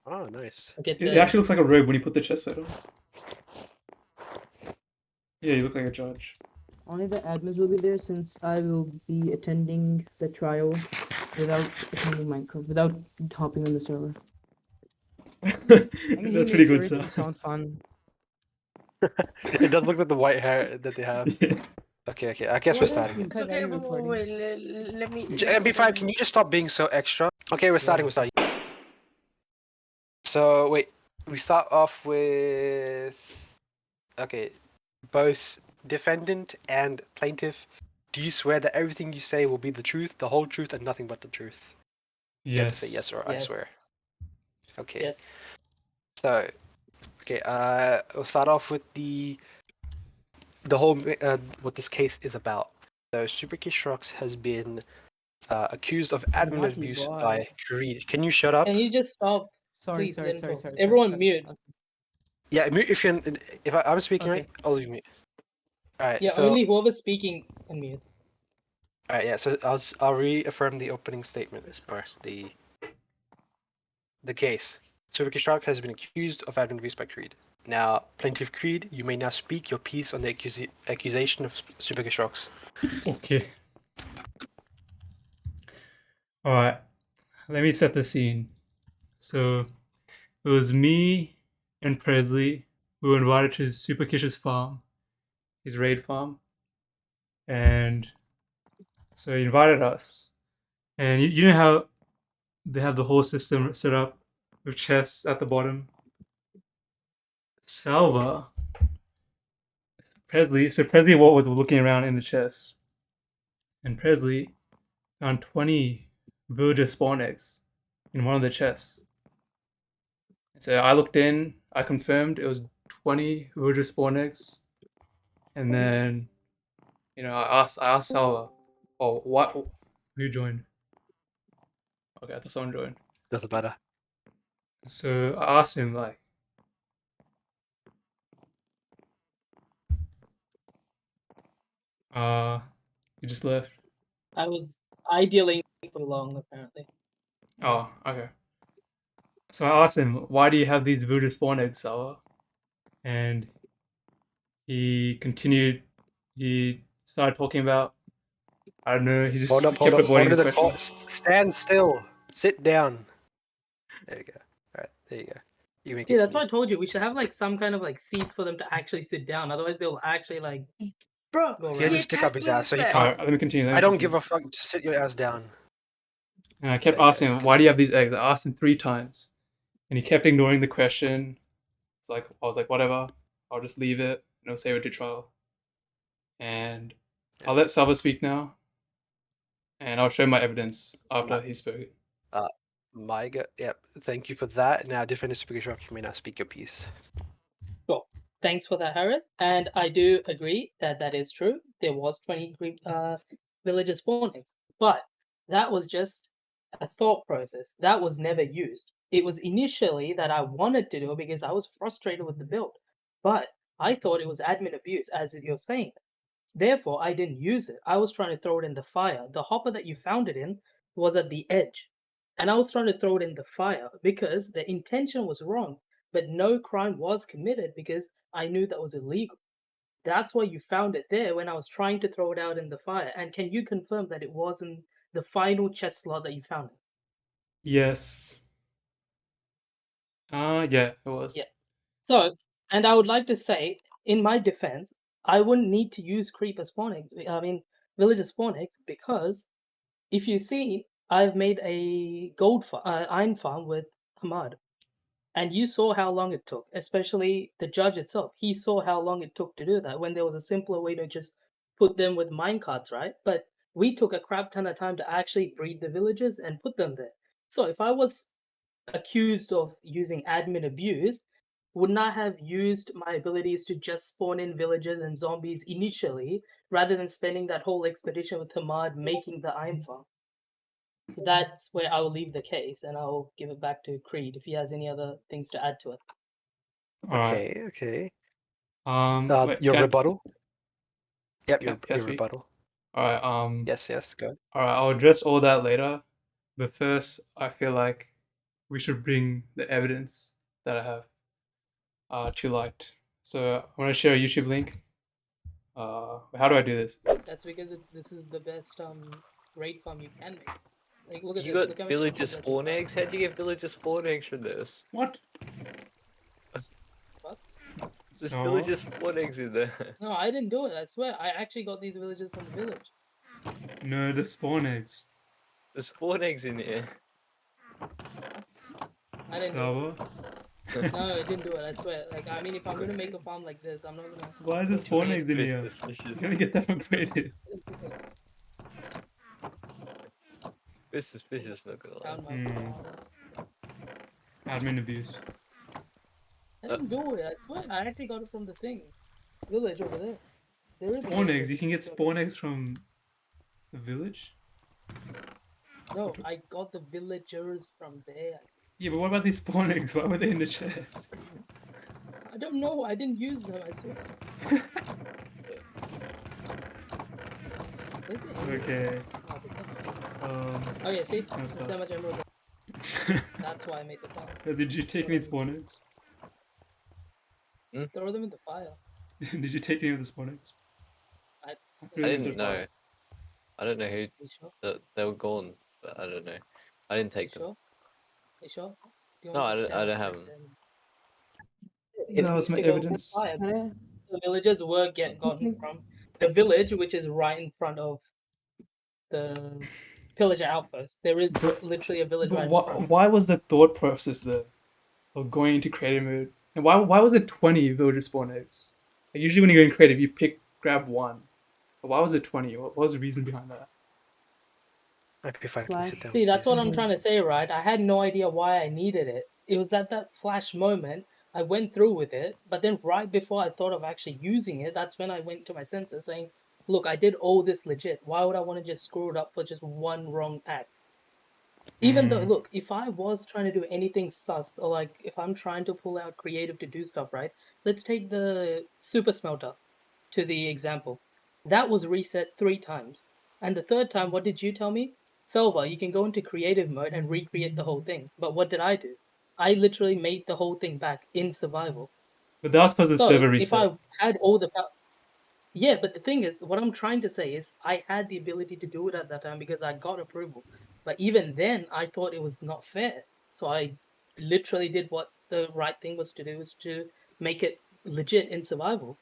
Oh, nice. It actually looks like a robe when you put the chest plate on. Yeah, you look like a judge. Only the admins will be there since I will be attending the trial without attending Minecraft, without hopping on the server. I mean, That's he pretty makes good everything stuff. sound fun. It does look like the white hair that they have. Yeah. Okay. I guess we're starting. It's okay, but wait, let me... MP5, can you just stop being so extra? Okay, we're starting. So, wait. We start off with... Okay. Both Defendant and Plaintiff, do you swear that everything you say will be the truth, the whole truth, and nothing but the truth? You have to say yes or I swear. Okay. Yes. So, okay, we'll start off with the whole what this case is about. So, SuperKishROX has been accused of admin Lucky abuse boy. by Juries. Can you shut up? Can you just stop? Sorry. Everyone mute. Okay. Yeah, mute if you're. If I'm speaking Okay. right, I'll leave mute. All right. Yeah, so, only whoever's speaking can mute. All right. Yeah. So I'll reaffirm the opening statement or the case. SuperKishROX has been accused of admin abuse by Creed. Now, Plaintiff Creed, you may now speak your piece on the accusation of SuperKishROX. Okay. Alright. Let me set the scene. So, it was me and Presley who were invited to SuperKish's farm, his raid farm. And so he invited us. And you know how they have the whole system set up with chests at the bottom? Presley was looking around in the chest. And Presley found 20 villager spawn eggs in one of the chests. And so I looked in, I confirmed it was 20 villager spawn eggs. And then, I asked Salva, oh, what? Who joined? Okay, I thought someone joined. Doesn't matter. So I asked him, like, he just left. I was idealing for long, apparently. Oh, okay. So I asked him, why do you have these villager spawn eggs, Salva? And he started talking about, I don't know, he just kept avoiding the question. Stand still. Sit down. There you go. Alright, there you go. You may Yeah, that's continue. why I told you we should have like some kind of like seats for them to actually sit down. Otherwise, they'll actually like. Bro, He has to stick up his ass, so he can't. Alright, let me continue. I don't give a fuck. Just sit your ass down. And I kept asking him, why do you have these eggs? I asked him 3 times. And he kept ignoring the question. I was like, whatever. I'll just leave it. Save it to trial. And I'll let Salva speak now. And I'll show my evidence after he's spoken. Yep. Thank you for that. Now, Defendant SuperKishROX, you may now speak your piece. Sure. Thanks for that, Harris. And I do agree that is true. There was 20 villager spawn eggs. But that was just a thought process. That was never used. It was initially that I wanted to do it because I was frustrated with the build. But I thought it was admin abuse, as you're saying. Therefore, I didn't use it. I was trying to throw it in the fire. The hopper that you found it in was at the edge. And I was trying to throw it in the fire because the intention was wrong. But no crime was committed because I knew that was illegal. That's why you found it there when I was trying to throw it out in the fire. And can you confirm that it wasn't the final chest slot that you found it? Yes. Yeah, it was. Yeah. So, and I would like to say, in my defense, I wouldn't need to use creeper spawn eggs. Villager spawn eggs, because if you see, I've made a iron farm with Hamad. And you saw how long it took, especially the judge itself. He saw how long it took to do that when there was a simpler way to just put them with minecarts, right? But we took a crap ton of time to actually breed the villagers and put them there. So if I was accused of using admin abuse, wouldn't I have used my abilities to just spawn in villagers and zombies initially, rather than spending that whole expedition with Hamad making the iron farm? That's where I will leave the case, and I'll give it back to Creed if he has any other things to add to it. Okay. Your rebuttal? Yep, your speak? rebuttal. Alright, Yes, go. Alright, I'll address all that later. But first, I feel like we should bring the evidence that I have to light. So I want to share a YouTube link. How do I do this? That's because this is the best raid farm you can make. Like, look at You this. got Look how many villager farms I just spawn found. eggs? How'd you get villager spawn eggs from this? What? What? There's So, villager spawn eggs in there. No, I didn't do it. I swear. I actually got these villagers from the village. no, the spawn eggs. There's spawn eggs in here. I didn't do Sour. it. No, I didn't do it. I swear. Like, I mean, if I'm gonna make a farm like this, I'm not gonna. Why is there spawn eggs in Bit here? suspicious. You're gonna get that from creative. Bit suspicious, not gonna lie. Found my Hmm. farm. Admin abuse. I didn't do it. I swear. I actually got it from the thing. Village over there. There is a Spawn village. eggs. You can get spawn eggs from the village. No, I got the villagers from there. Yeah, but what about these spawn eggs? Why were they in the chest? I don't know. I didn't use them. I swear. Where's the emerald? Okay. Oh, the thing. Oh Oh yeah, see? no There's so much stuffs. emeralds. That's why I made the farm. Did you take any spawn eggs? Throw them in the fire. Did you take any of the spawn eggs? I- threw I them into didn't the fire. know. I don't know who You sure? they were gone, but I don't know. I didn't You take them. sure? You sure? Do you No, want I me to don't- I stand don't up have and them. then- That was my to go with evidence. fire. Can I? The villagers were gotten from the village, which is right in front of the pillager outpost. There is But- literally a village But right in why, front. why was the thought process there of going into creative mode? And why was it 20 villager spawn eggs? Like, usually when you go in creative, you grab one. But why was it 20? What was the reason behind that? Maybe if I can sit down. See, that's what I'm please. trying to say, right? I had no idea why I needed it. It was at that flash moment I went through with it, but then right before I thought of actually using it, that's when I went to my senses saying, look, I did all this legit. Why would I want to just screw it up for just one wrong act? Even though, look, if I was trying to do anything sus, or like if I'm trying to pull out creative to do stuff, right? Let's take the super smelter to the example. That was reset 3 times. And the third time, what did you tell me? Silva, you can go into creative mode and recreate the whole thing. But what did I do? I literally made the whole thing back in survival. But that was because the So server if reset. I had all the yeah, but the thing is, what I'm trying to say is, I had the ability to do it at that time because I got approval. But even then, I thought it was not fair. So I literally did what the right thing was to do, was to make it legit in survival.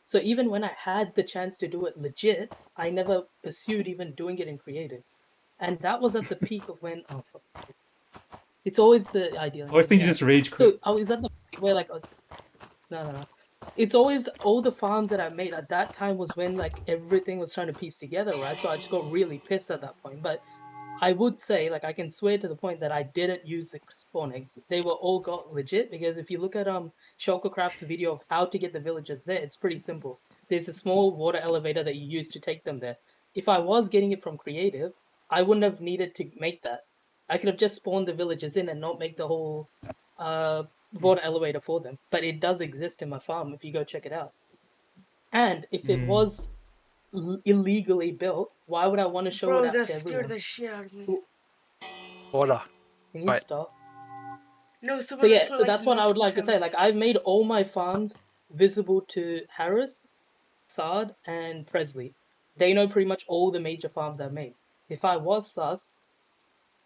So even when I had the chance to do it legit, I never pursued even doing it in creative. And that was at the peak of when it's always the ideal. I always think you just rage So quit. I was at the point where no. It's always all the farms that I made at that time was when like everything was trying to piece together, right? So I just got really pissed at that point. But I would say, like, I can swear to the point that I didn't use the spawn eggs. They were all got legit because if you look at SuperKishROX video of how to get the villagers there, it's pretty simple. There's a small water elevator that you use to take them there. If I was getting it from creative, I wouldn't have needed to make that. I could have just spawned the villagers in and not make the whole water elevator for them. But it does exist in my farm if you go check it out. And if it was illegally built, why would I want to show Bro, it out that to scared everyone? the shit out of me. Who- Order. Can you Right. stop? No, So someone yeah, put, so like, that's what I would like to notebooks say. Like I've made all my farms visible to Harris, Sard, and Presley. They know pretty much all the major farms I've made. If I was sus,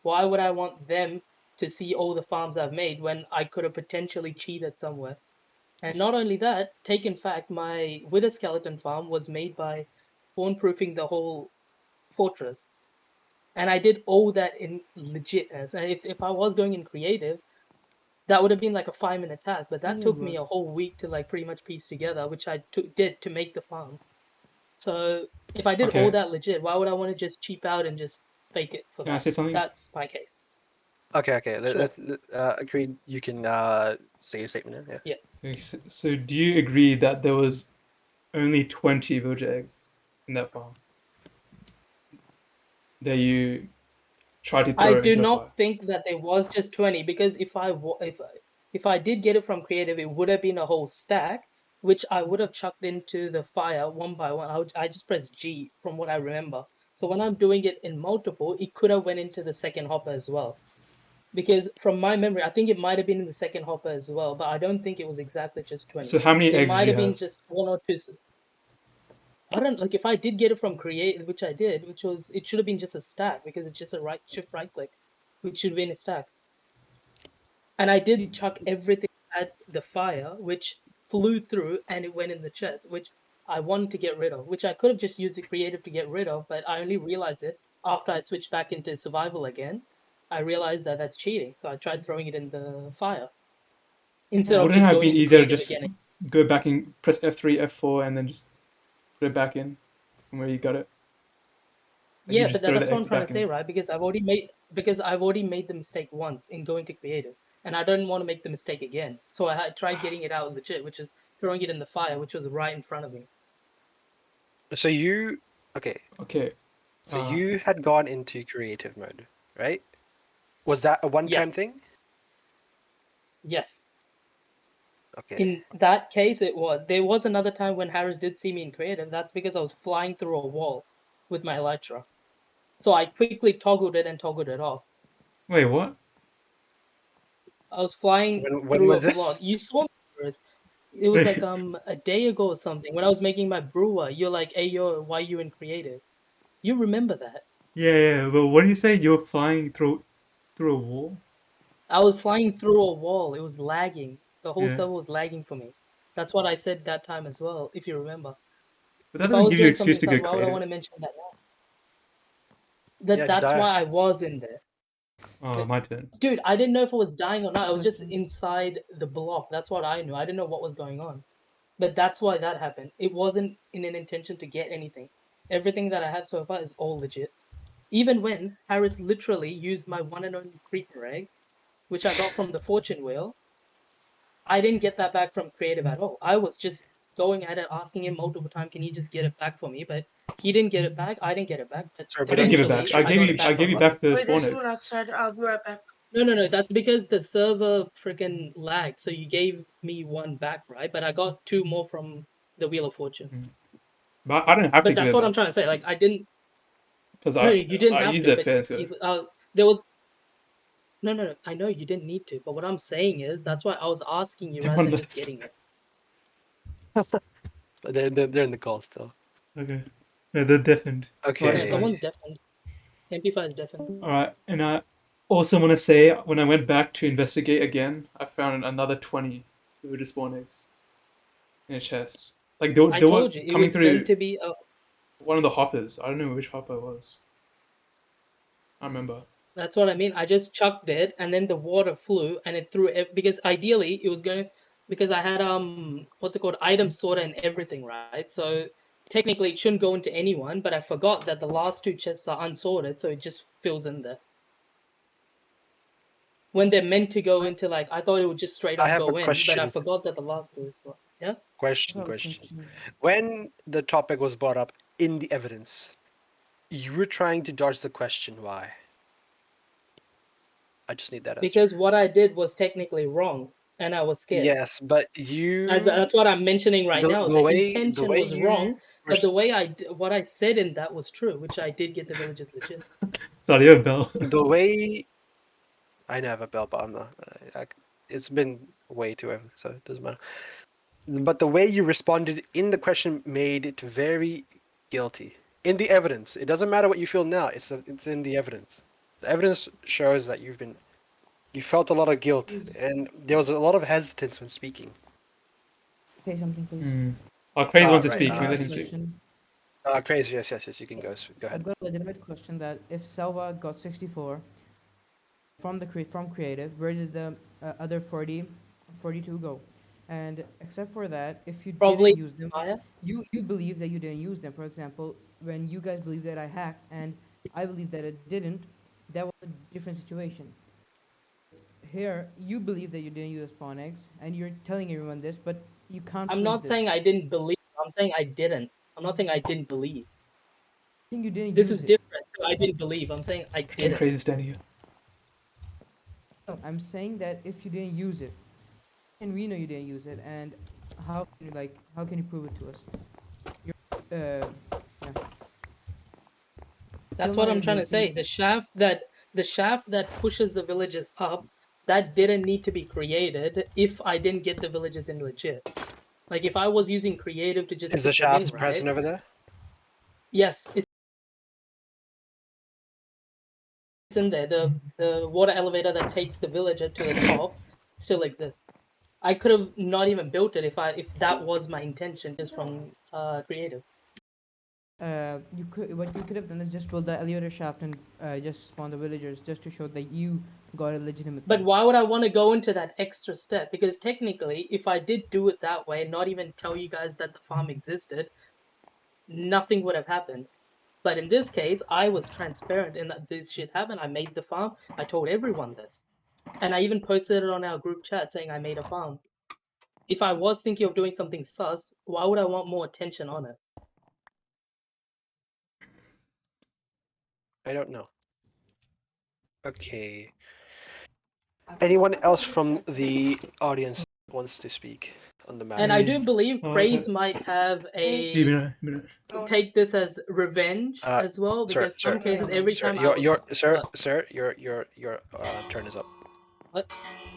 why would I want them to see all the farms I've made when I could have potentially cheated somewhere? And not only that, take in fact, my Wither Skeleton farm was made by spawn-proofing the whole fortress. And I did all that in legitness. And if I was going in creative, that would have been like a 5-minute task, but that took me a whole week to like pretty much piece together, which I did to make the farm. So if I did all Okay. that legit, why would I want to just cheap out and just fake it for Can I that? say something? That's my case. Okay. Sure. Let's agreed. You can say your statement now. Yeah. Okay, so do you agree that there was only 20 villager eggs in that farm that you tried to throw I into do the not fire? think that there was just 20 because if I did get it from creative, it would have been a whole stack, which I would have chucked into the fire one by one. I just pressed G from what I remember. So when I'm doing it in multiple, it could have went into the second hopper as well. Because from my memory, I think it might have been in the second hopper as well, but I don't think it was exactly just 20. So how many It eggs might did you have been have? just one or two. I don't like if I did get it from create, which I did, which was it should have been just a stack because it's just a right click, which should have been a stack. And I did chuck everything at the fire, which flew through and it went in the chest, which I wanted to get rid of, which I could have just used the creative to get rid of, but I only realized it after I switched back into survival again. I realized that that's cheating, so I tried throwing it in the fire instead of Wouldn't it just have going been into easier to creative just again. go back and press F3, F4, and then just put it back in from where you got it? Like you Yeah, but just throw that's the what I'm eggs trying back to say, in. right? Because I've already made the mistake once in going to creative, and I don't want to make the mistake again. So I had tried getting it out legit, which is throwing it in the fire, which was right in front of me. So you, okay, Okay. so you had gone into creative mode, right? Was that a one-time Yes. thing? Yes. Okay. In that case, it was. There was another time when Harris did see me in creative. That's because I was flying through a wall with my elytra. So I quickly toggled it and toggled it off. Wait, what? I was flying When through was a plot. this? You saw me, Harris. It was like a day ago or something when I was making my brewer. You're like, "Hey yo, why you in creative?" You remember that? Yeah. But what do you say? You're flying through a wall? I was flying through a wall. It was lagging. The whole Yeah. server was lagging for me. That's what I said that time as well, if you remember. But that If I doesn't was give you doing excuse something to sus, go why would I want creative. to mention that now? Yeah, just That's die. why I was in there. Oh, my turn. Dude, I didn't know if I was dying or not. I was just inside the block. That's what I knew. I didn't know what was going on. But that's why that happened. It wasn't in an intention to get anything. Everything that I have so far is all legit. Even when Harris literally used my one and only creeper egg, which I got from the fortune wheel, I didn't get that back from creative at all. I was just going at it, asking him multiple times, can you just get it back for me? But he didn't get it back. I didn't get it back. But Sorry, I but did I'm give it back. eventually, I got it I back gave from you him. back the Wait, there's spawn egg. someone outside. I'll be right back. No. That's because the server freaking lagged. So you gave me one back, right? But I got two more from the Wheel of Fortune. But I don't have to But give that's it what I'm back trying to say. Like I didn't. because No, you didn't I have used to. it But fair and square. there was. No. I know you didn't need to. But what I'm saying is that's why I was asking you rather Everyone than just left. getting it. they're in the call still. Okay. No, they're deafened. Okay. No, Right. someone's deafened. MP5 is deafened. All right. And I also want to say when I went back to investigate again, I found another 20 voodoo spawn eggs in a chest. Like I they were told you it coming was meant through to be a. one of the hoppers. I don't know which hopper it was. I remember. That's what I mean. I just chucked it, and then the water flew, and it threw it because ideally it was going because I had what's it called, item sorter and everything, right? So technically it shouldn't go into anyone, but I forgot that the last two chests are unsorted, so it just fills in there. When they're meant to go into, like, I thought it would just straight I off have a go in, but I question. forgot that the last two as well. Yeah. Question. When the topic was brought up in the evidence, you were trying to dodge the question. Why? I just need that answer. Because what I did was technically wrong, and I was scared. Yes, but you. That's what I'm mentioning right now. The intention was wrong, but the way what I said in that was true, which I did get the villagers legit. Sorry, you have a bell. The way I know I have a bell, but I'm not. It's been way too ever, so it doesn't matter. But the way you responded in the question made it very guilty. In the evidence, it doesn't matter what you feel now. It's in the evidence. The evidence shows that you felt a lot of guilt, and there was a lot of hesitance when speaking. Say something, please. Our crazy wants to right, speak. Can we let Legitimate him speak? question. Crazy, yes, you can go. Go ahead. I've got a legitimate question that if Selva got 64 from creative, where did the other 42 go? And except for that, if you Probably didn't use them, fire. you believe that you didn't use them. For example, when you guys believe that I hacked and I believe that it didn't, that was a different situation. Here, you believe that you didn't use spawn eggs, and you're telling everyone this, but you can't I'm prove not this. saying I didn't believe. I'm saying I didn't. I'm not saying I didn't believe. I think you didn't This use is it. different. I didn't believe. I'm saying I Can didn't. crazy stand here? No, I'm saying that if you didn't use it, and we know you didn't use it, and how can you prove it to us? Yeah. That's Still what not I'm trying to say. The shaft that the shaft that pushes the villages up, that didn't need to be created if I didn't get the villages in legit. Like if I was using creative to just Is the put them in, shaft right? present over there? Yes, it's in there. The water elevator that takes the villager to the top still exists. I could have not even built it if that was my intention just from creative. What you could have done is just build the elevator shaft and just spawn the villagers just to show that you got a legitimate But thing. why would I want to go into that extra step? Because technically, if I did do it that way, not even tell you guys that the farm existed, nothing would have happened. But in this case, I was transparent in that this shit happened. I made the farm. I told everyone this. And I even posted it on our group chat saying I made a farm. If I was thinking of doing something sus, why would I want more attention on it? I don't know. Okay. Anyone else from the audience wants to speak on the matter? And I do believe Oh, Praise okay. might have take this as revenge as well, Sir, because some cases every sir, time your turn is up. What?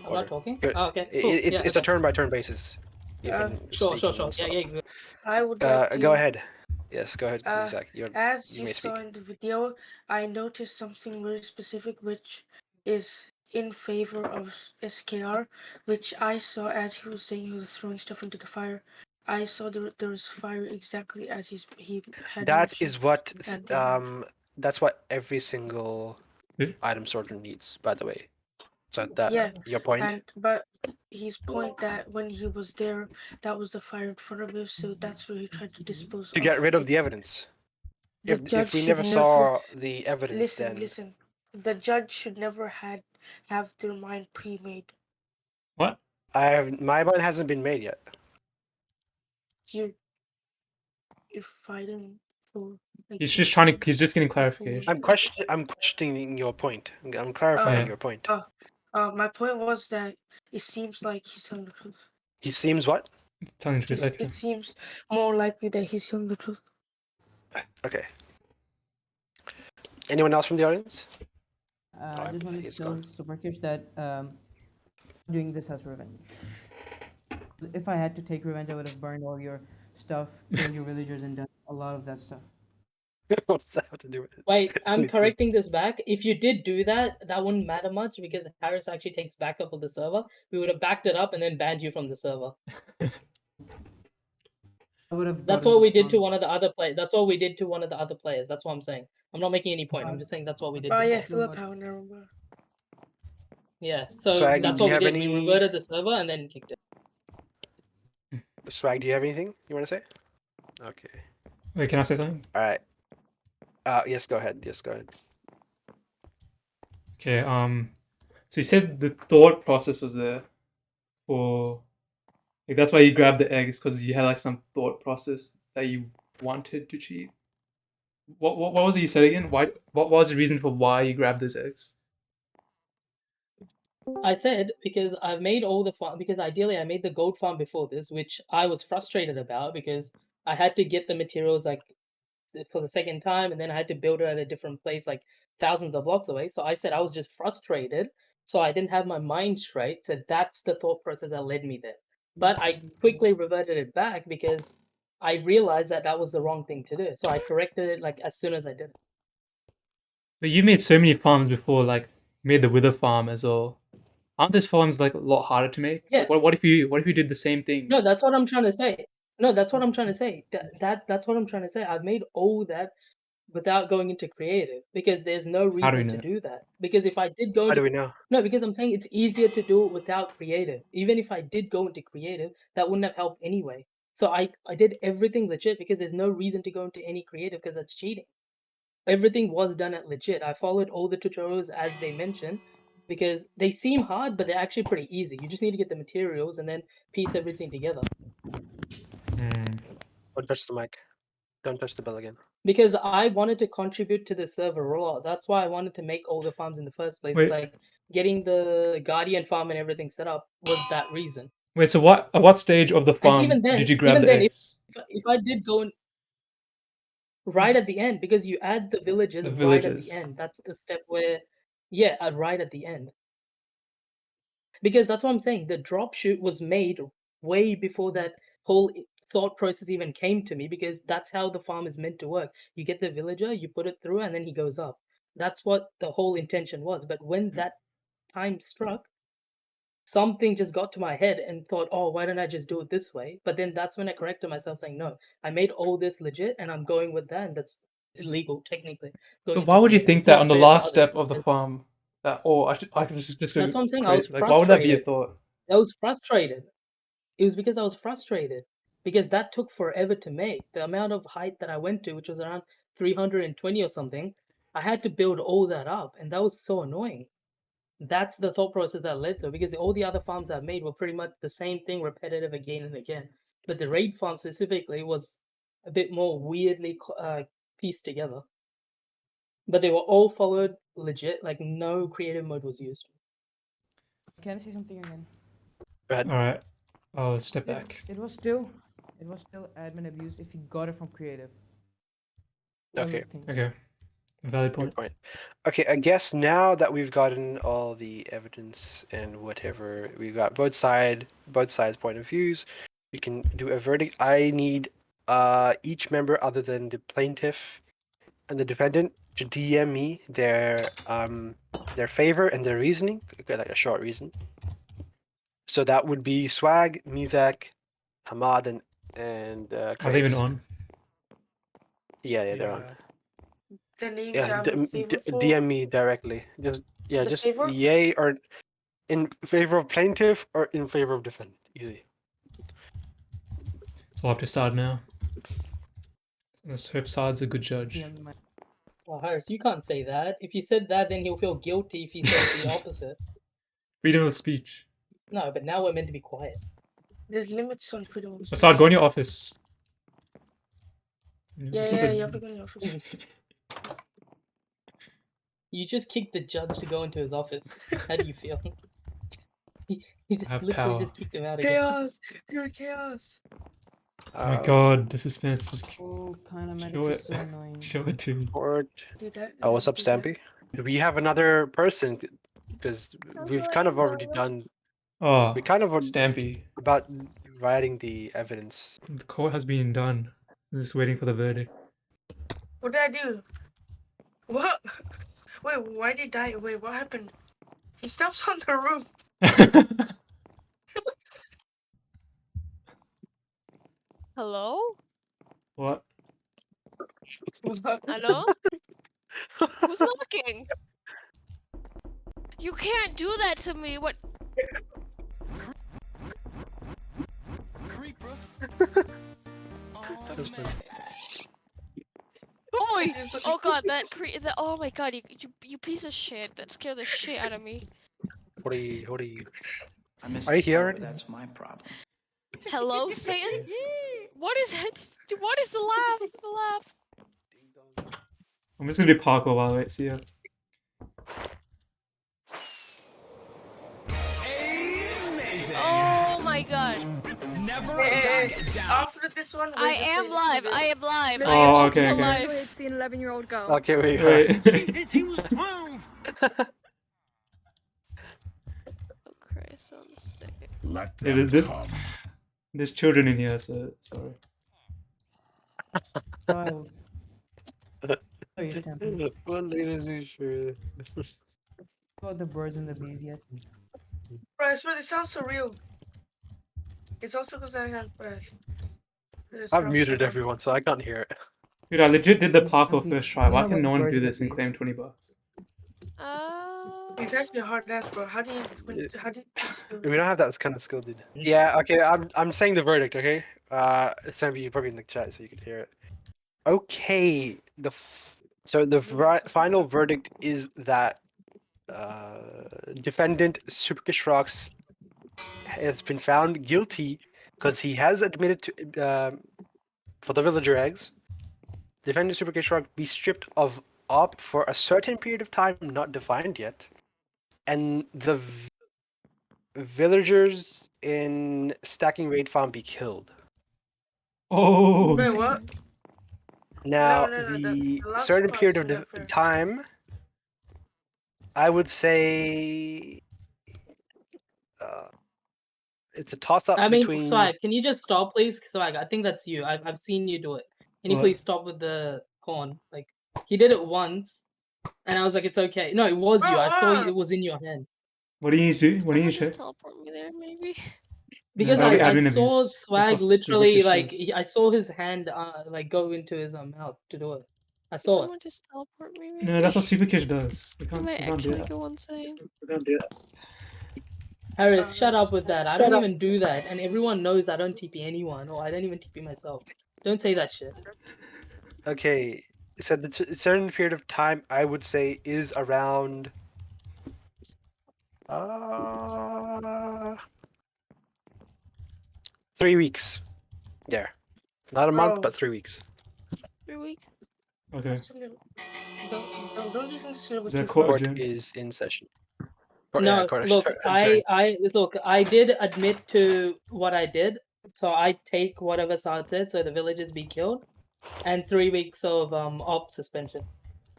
I'm Order. not talking. You're- Oh, okay. Cool. It's Yeah, it's a okay. turn by turn basis. You Uh, can Sure. speak Yeah, non-stop. yeah. I would like to. Go ahead. Yes, go ahead, Uh, Zach. As You you may speak. saw in the video, I noticed something very specific, which is in favor of SKR, which I saw as he was saying he was throwing stuff into the fire. I saw there was fire exactly as he had That mentioned. is what And that's what every single Yeah. item sorter needs, by the way. So that yeah, your point. but his point that when he was there, that was the fire in front of him, so that's where he tried to dispose To of get rid of it. the evidence. The judge If we should never never saw the evidence, listen. then Listen. The judge should never have their mind pre-made. What? my mind hasn't been made yet. You're fighting for. Like, He's just trying to. He's just getting for- clarification. I'm questioning your point. I'm clarifying Yeah. your point. My point was that it seems like he's telling the truth. He seems what? Telling the truth. Okay. It seems more likely that he's telling the truth. Okay. Anyone else from the audience? I just wanted to he's tell gone. SuperKish that doing this as revenge. If I had to take revenge, I would have burned all your stuff, killed your villagers, and done a lot of that stuff. What does that have to do with it? Wait, I'm correcting this back. If you did do that, that wouldn't matter much because Harris actually takes backup of the server. We would have backed it up and then banned you from the server. I would have. That's gotten what the we did to farm. one of the other players. That's what we did to one of the other players. That's what I'm saying. I'm not making any point. I'm just saying that's what we did. Oh to yeah, them. Philip Howard, I remember. Yeah. So Swag, that's do you what we have did. We any- reverted the server and then kicked it. Swag, do you have anything you want to say? Okay. Wait, can I say something? All right. Yes, go ahead. Yes, go ahead. Okay. So you said the thought process was there for, like, that's why you grabbed the eggs because you had like some thought process that you wanted to cheat. What was it you said again? Why? What was the reason for why you grabbed those eggs? I said because I've made all the farm because ideally I made the gold farm before this, which I was frustrated about because I had to get the materials like for the second time and then I had to build it at a different place like thousands of blocks away. So I said I was just frustrated. So I didn't have my mind straight. So that's the thought process that led me there. But I quickly reverted it back because I realized that that was the wrong thing to do. So I corrected it like as soon as I did it. But you've made so many farms before, like you made the wither farm as well. Aren't those farms like a lot harder to make? Yeah. Like, what if you did the same thing? No, that's what I'm trying to say. No, that's what I'm trying to say. That's what I'm trying to say. I've made all that without going into creative because there's no How do we reason to know? do that. Because if I did go How into do we know? no, because I'm saying it's easier to do it without creative. Even if I did go into creative, that wouldn't have helped anyway. So I did everything legit because there's no reason to go into any creative because that's cheating. Everything was done at legit. I followed all the tutorials as they mentioned because they seem hard, but they're actually pretty easy. You just need to get the materials and then piece everything together. Don't touch the mic. Don't touch the bell again. Because I wanted to contribute to the server a lot. That's why I wanted to make all the farms in the first place. Wait. Like getting the Guardian farm and everything set up was that reason. Wait, so at what stage of the And farm even then, did you grab the eggs? if I did go in right at the end, because you add the villages The right at villages. the end. That's the step where Yeah, right at the end. Because that's what I'm saying. The drop shoot was made way before that whole thought process even came to me, because that's how the farm is meant to work. You get the villager, you put it through, and then he goes up. That's what the whole intention was. But when that time struck, something just got to my head and thought, oh, why don't I just do it this way? But then that's when I corrected myself, saying, no, I made all this legit and I'm going with that, and that's illegal technically. Going But why would you into think it's that not on the fair to last others. step of the farm that I could just go That's what I'm saying. I was crazy? Like, why would that be a frustrated. thought? I was frustrated. It was because I was frustrated, because that took forever to make. The amount of height that I went to, which was around 320 or something, I had to build all that up, and that was so annoying. That's the thought process that led to it, because all the other farms I've made were pretty much the same thing, repetitive again and again. But the raid farm specifically was a bit more weirdly pieced together. But they were all followed legit, like no creative mode was used. Can I say something again? Go ahead. All right, I'll step back. It was still admin abuse if you got it from creative. I Okay. would think. Okay, valid Good point. point. Okay, I guess now that we've gotten all the evidence and whatever, we've got both sides' point of views. We can do a verdict. I need each member other than the plaintiff and the defendant to DM me their favor and their reasoning, like a short reason. So that would be Swag, Mizak, Hamad, and Are they even Kais. on? Yeah, they're on. The names Yes, I'm in favor for. DM me directly. Just The favor? yay or in favor of plaintiff or in favor of defendant. Easy. So I'll have to decide now. Let's hope Saad's a good judge. DM my- Well, Harris, you can't say that. If you said that, then he'll feel guilty if he says the opposite. Freedom of speech. No, but now we're meant to be quiet. There's limits on freedom of speech. Saad, go in your office. Yeah, you have to go in the office. You just kicked the judge to go into his office. How do you feel? You just have literally power. just kicked him out again. Chaos! Pure chaos! Oh my god, the suspense is. Oh, kind of Show is it. so annoying. Show it to me. Court. Do that. Oh, what's up, do that. Stampy? Do we have another person? Because we've kind of already done. Oh, We kind of are Stampy. about writing the evidence. The court has been done. I'm just waiting for the verdict. What did I do? What? Wait, why did he die? Wait, what happened? He steps on the roof. Hello? What? Hello? Who's knocking? You can't do that to me. What? Boy! Oh god, oh my god, you piece of shit. That scared the shit out of me. What are you? I missed Are you the here part, already? but that's my problem. Hello, Satan? What is it? Dude, what is the laugh? The laugh. I'm just gonna do parkour while I wait. See ya. Oh my god. After this one, I am live. I am live. I Oh, am okay, also okay. live. See an 11-year-old go. Okay, wait. Wait. He was 12. Oh Christ on the stick. Let Yeah, them come. there's children in here, so sorry. Child. Sorry, Stampy. What is he sure? About the birds and the bees yet? Bro, I swear this sounds so real. It's also because I have I've muted everyone, so I can't hear it. Dude, I legit did the parkour Stampy, first try. Why you know can no about one birds do and the this and bees? claim $20? It's actually a hard ask, bro. How do you? We don't have that kind of skill, dude. Yeah, okay. I'm saying the verdict, okay? Sammy, you're probably in the chat, so you can hear it. Okay. So the final verdict is that defendant SuperKishROX has been found guilty because he has admitted to for the villager eggs. Defendant SuperKishROX be stripped of op for a certain period of time not defined yet, and the villagers in Stacking Raid Farm be killed. Oh, Wait, what? Now, No, the last certain part period isn't of that fair. time I would say it's a toss-up I mean, between. Swag, can you just stop, please? Swag, I think that's you. I've seen you do it. Can you What? please stop with the corn? Like, he did it once, and I was like, it's okay. No, it was you. I saw it was in your hand. What do you need to do? What do you Someone need to just check? teleport me there, maybe. Because that'll be I admin saw abuse. That's Swag what literally, SuperKish like, does. I saw his hand, like, go into his mouth to do it. I Could saw it. someone just teleport me, maybe? No, that's what SuperKish does. We I can't, might we can't do actually that. go insane. Harris, shut up with that. I don't even do that, and everyone knows I don't TP anyone, or I don't even TP myself. Don't say that shit. Okay, so the certain period of time I would say is around 3 weeks. There, not a month, Bro. but 3 weeks. 3 weeks. Okay. That's a little- Don't you think it's a little bit Is that too court far? adjourned? Is in session. No, Court look, adjourned. I did admit to what I did, so I take whatever Saad said, so the villagers be killed, and 3 weeks of op suspension.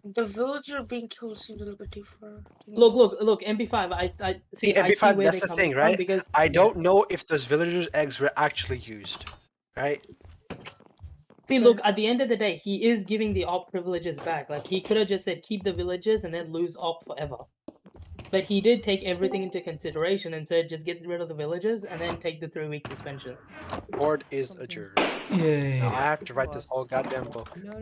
The villager being killed seems a little bit too far. to me. Look, MP5. I See, I see MP5, where that's they're the coming thing, from right? because I don't know if those villagers' eggs were actually used, right? see, look, at the end of the day, he is giving the op privileges back. Like he could have just said keep the villages and then lose op forever. But he did take everything into consideration and said just get rid of the villages and then take the 3-week suspension. Court is Something. adjourned. Yay. Now I have to write this whole goddamn book. No.